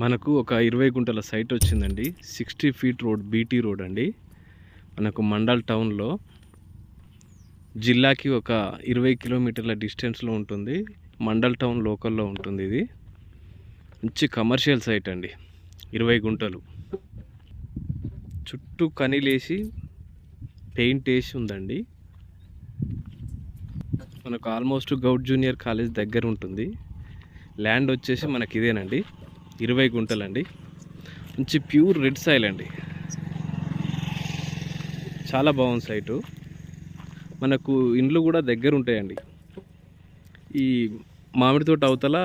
మనకు ఒక 20 గుంటల సైట్ వచ్చిందండి. 60 ఫీట్ రోడ్, బీటీ రోడ్ అండి. మనకు మండల్ టౌన్లో, జిల్లాకి ఒక 20 కిలోమీటర్ల డిస్టెన్స్లో ఉంటుంది. మండల్ టౌన్ లోకల్లో ఉంటుంది. ఇది మంచి కమర్షియల్ సైట్ అండి. 20 గుంటలు, చుట్టూ కనిలేసి పెయింట్ వేసి ఉందండి. మనకు ఆల్మోస్ట్ గౌడ్ జూనియర్ కాలేజ్ దగ్గర ఉంటుంది. ల్యాండ్ వచ్చేసి మనకి ఇదేనండి, 20 గుంటలండి. మంచి ప్యూర్ రెడ్ సాయిల్ అండి. చాలా బాగుంది సైటు. మనకు ఇండ్లు కూడా దగ్గర ఉంటాయండి. ఈ మామిడి తోట అవతల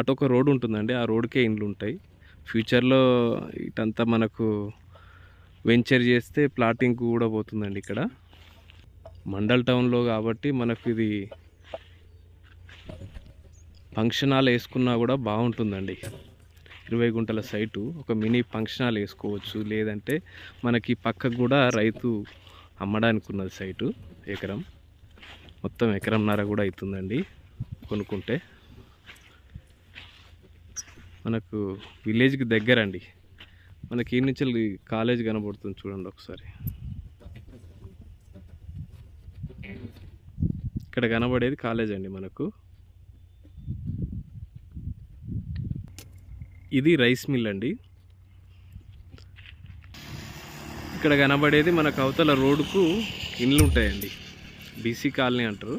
అటొక రోడ్ ఉంటుందండి, ఆ రోడ్కే ఇండ్లు ఉంటాయి. ఫ్యూచర్లో ఇటంతా మనకు వెంచర్ చేస్తే ప్లాటింగ్ కూడా పోతుందండి. ఇక్కడ మండల్ టౌన్లో కాబట్టి మనకు ఇది ఫంక్షన్ హాల్ వేసుకున్నా కూడా బాగుంటుందండి. 20 గుంటల సైటు, ఒక మినీ ఫంక్షన్ హాల్ వేసుకోవచ్చు. లేదంటే మనకి పక్కకు కూడా రైతు అమ్మడానికి ఉన్నది సైటు. మొత్తం ఎకరంన్నర కూడా అవుతుందండి కొనుక్కుంటే. మనకు విలేజ్కి దగ్గర అండి. మనకి ఈ నుంచి కాలేజ్ కనబడుతుంది చూడండి ఒకసారి. ఇక్కడ కనబడేది కాలేజ్ అండి మనకు. ఇది రైస్ మిల్ అండి. ఇక్కడ కనబడేది మనకు అవతల రోడ్డుకు ఇండ్లు ఉంటాయండి. బీసీ కాలనీ అంటారు.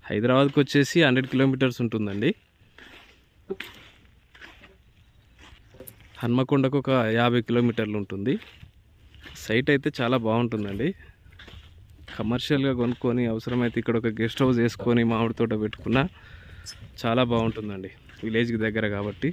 హైదరాబాద్కి వచ్చేసి 100 కిలోమీటర్స్ ఉంటుందండి. హన్మకొండకు ఒక 50 కిలోమీటర్లు ఉంటుంది. సైట్ అయితే చాలా బాగుంటుందండి. కమర్షియల్గా కొనుక్కొని అవసరమైతే ఇక్కడ ఒక గెస్ట్ హౌస్ వేసుకొని మామిడి తోట పెట్టుకున్నా చాలా బాగుంటుందండి, విలేజ్కి దగ్గర కాబట్టి.